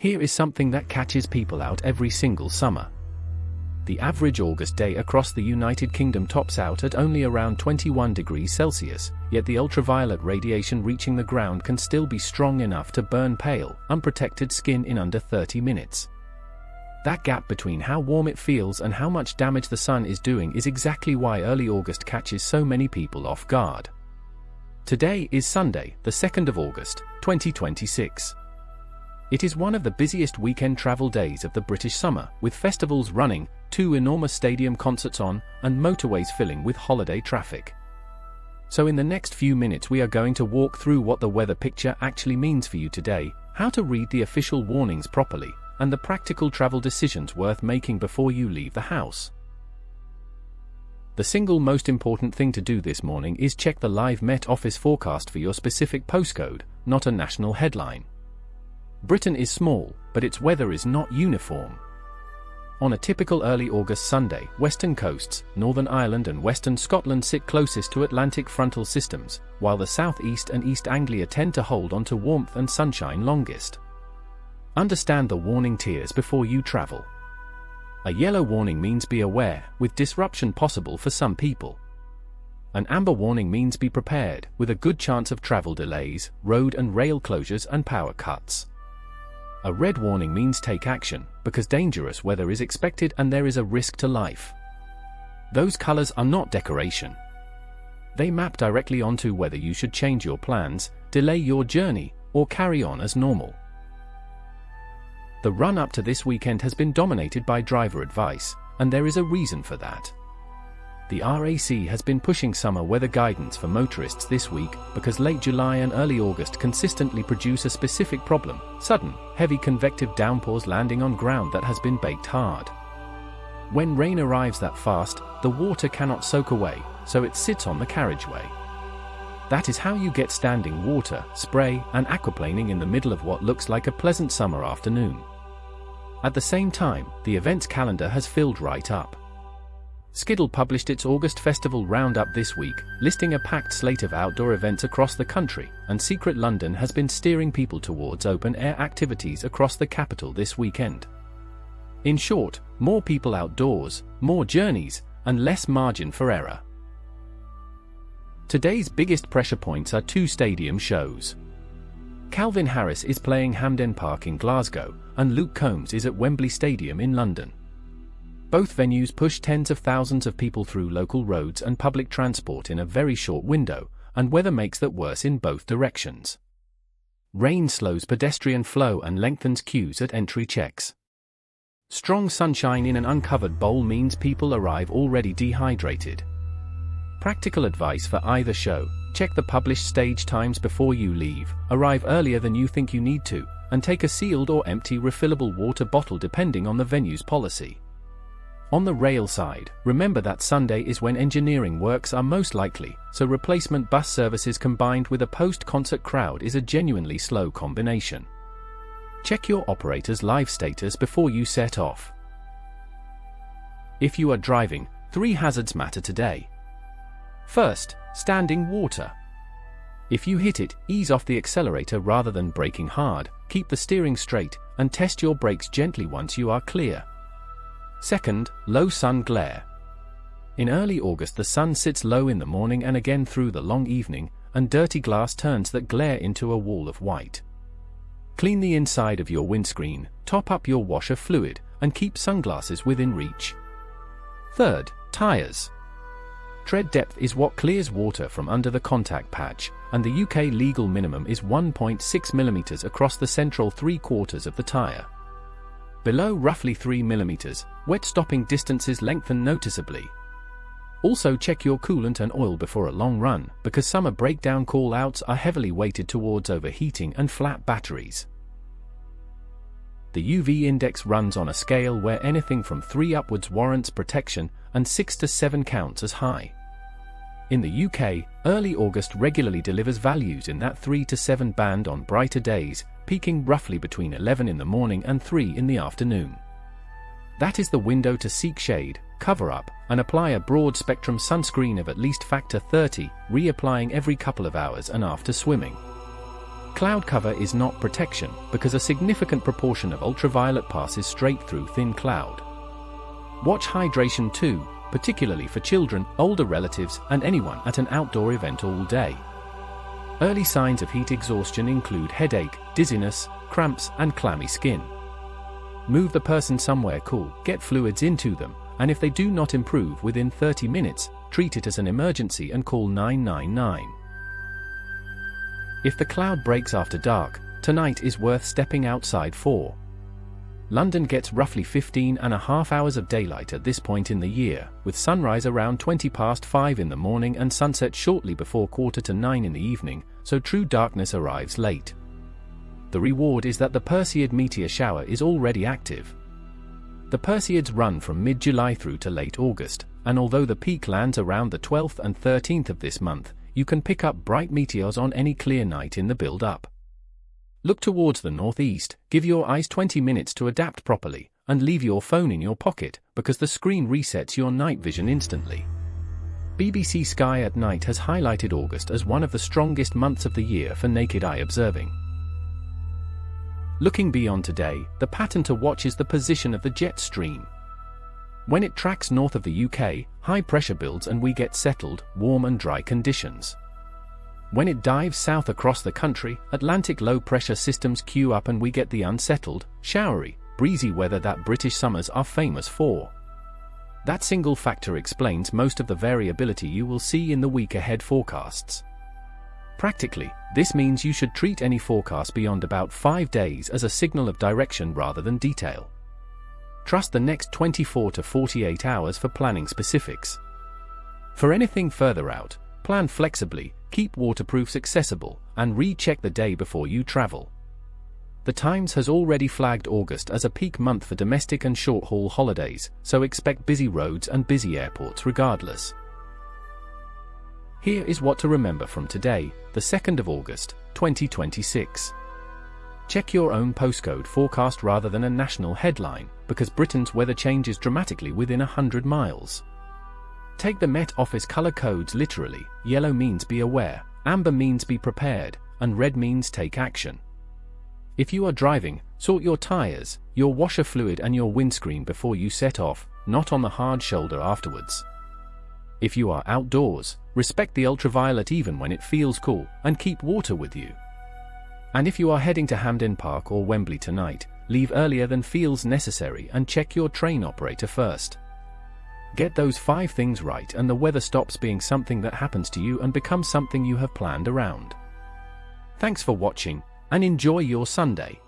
Here is something that catches people out every single summer. The average August day across the United Kingdom tops out at only around 21 degrees Celsius, yet the ultraviolet radiation reaching the ground can still be strong enough to burn pale, unprotected skin in under 30 minutes. That gap between how warm it feels and how much damage the sun is doing is exactly why early August catches so many people off guard. Today is Sunday, the 2nd of August, 2026. It is one of the busiest weekend travel days of the British summer, with festivals running, 2 enormous stadium concerts on, and motorways filling with holiday traffic. So in the next few minutes we are going to walk through what the weather picture actually means for you today, how to read the official warnings properly, and the practical travel decisions worth making before you leave the house. The single most important thing to do this morning is check the live Met Office forecast for your specific postcode, not a national headline. Britain is small, but its weather is not uniform. On a typical early August Sunday, western coasts, Northern Ireland and western Scotland sit closest to Atlantic frontal systems, while the southeast and East Anglia tend to hold on to warmth and sunshine longest. Understand the warning tiers before you travel. A yellow warning means be aware, with disruption possible for some people. An amber warning means be prepared, with a good chance of travel delays, road and rail closures and power cuts. A red warning means take action, because dangerous weather is expected and there is a risk to life. Those colors are not decoration. They map directly onto whether you should change your plans, delay your journey, or carry on as normal. The run-up to this weekend has been dominated by driver advice, and there is a reason for that. The RAC has been pushing summer weather guidance for motorists this week because late July and early August consistently produce a specific problem: sudden, heavy convective downpours landing on ground that has been baked hard. When rain arrives that fast, the water cannot soak away, so it sits on the carriageway. That is how you get standing water, spray, and aquaplaning in the middle of what looks like a pleasant summer afternoon. At the same time, the events calendar has filled right up. Skiddle published its August Festival Roundup this week, listing a packed slate of outdoor events across the country, and Secret London has been steering people towards open-air activities across the capital this weekend. In short, more people outdoors, more journeys, and less margin for error. Today's biggest pressure points are 2 stadium shows. Calvin Harris is playing Hampden Park in Glasgow, and Luke Combs is at Wembley Stadium in London. Both venues push tens of thousands of people through local roads and public transport in a very short window, and weather makes that worse in both directions. Rain slows pedestrian flow and lengthens queues at entry checks. Strong sunshine in an uncovered bowl means people arrive already dehydrated. Practical advice for either show: check the published stage times before you leave, arrive earlier than you think you need to, and take a sealed or empty refillable water bottle depending on the venue's policy. On the rail side, remember that Sunday is when engineering works are most likely, so replacement bus services combined with a post-concert crowd is a genuinely slow combination. Check your operator's live status before you set off. If you are driving, 3 hazards matter today. First, standing water. If you hit it, ease off the accelerator rather than braking hard, keep the steering straight, and test your brakes gently once you are clear. Second, low sun glare. In early August the sun sits low in the morning and again through the long evening, and dirty glass turns that glare into a wall of white. Clean the inside of your windscreen, top up your washer fluid, and keep sunglasses within reach. Third, tires. Tread depth is what clears water from under the contact patch, and the UK legal minimum is 1.6 mm across the central 3/4 of the tyre. Below roughly 3 mm, wet stopping distances lengthen noticeably. Also check your coolant and oil before a long run, because summer breakdown call-outs are heavily weighted towards overheating and flat batteries. The UV index runs on a scale where anything from 3 upwards warrants protection, and 6 to 7 counts as high. In the UK, early August regularly delivers values in that 3 to 7 band on brighter days, peaking roughly between 11 in the morning and 3 in the afternoon. That is the window to seek shade, cover up, and apply a broad-spectrum sunscreen of at least factor 30, reapplying every couple of hours and after swimming. Cloud cover is not protection because a significant proportion of ultraviolet passes straight through thin cloud. Watch hydration too, particularly for children, older relatives, and anyone at an outdoor event all day. Early signs of heat exhaustion include headache, dizziness, cramps, and clammy skin. Move the person somewhere cool, get fluids into them, and if they do not improve within 30 minutes, treat it as an emergency and call 999. If the cloud breaks after dark, tonight is worth stepping outside for. London gets roughly 15.5 hours of daylight at this point in the year, with sunrise around 5:20 in the morning and sunset shortly before 8:45 in the evening, so true darkness arrives late. The reward is that the Perseid meteor shower is already active. The Perseids run from mid-July through to late August, and although the peak lands around the 12th and 13th of this month, you can pick up bright meteors on any clear night in the build-up. Look towards the northeast, give your eyes 20 minutes to adapt properly, and leave your phone in your pocket, because the screen resets your night vision instantly. BBC Sky at Night has highlighted August as one of the strongest months of the year for naked eye observing. Looking beyond today, the pattern to watch is the position of the jet stream. When it tracks north of the UK, high pressure builds and we get settled, warm and dry conditions. When it dives south across the country, Atlantic low-pressure systems queue up and we get the unsettled, showery, breezy weather that British summers are famous for. That single factor explains most of the variability you will see in the week ahead forecasts. Practically, this means you should treat any forecast beyond about 5 days as a signal of direction rather than detail. Trust the next 24 to 48 hours for planning specifics. For anything further out, plan flexibly, keep waterproofs accessible, and recheck the day before you travel. The Times has already flagged August as a peak month for domestic and short-haul holidays, so expect busy roads and busy airports regardless. Here is what to remember from today, the 2nd of August, 2026. Check your own postcode forecast rather than a national headline, because Britain's weather changes dramatically within 100 miles. Take the Met Office colour codes literally. Yellow means be aware, amber means be prepared, and red means take action. If you are driving, sort your tyres, your washer fluid and your windscreen before you set off, not on the hard shoulder afterwards. If you are outdoors, respect the ultraviolet even when it feels cool, and keep water with you. And if you are heading to Hampden Park or Wembley tonight, leave earlier than feels necessary and check your train operator first. Get those 5 things right and the weather stops being something that happens to you and becomes something you have planned around. Thanks for watching, and enjoy your Sunday.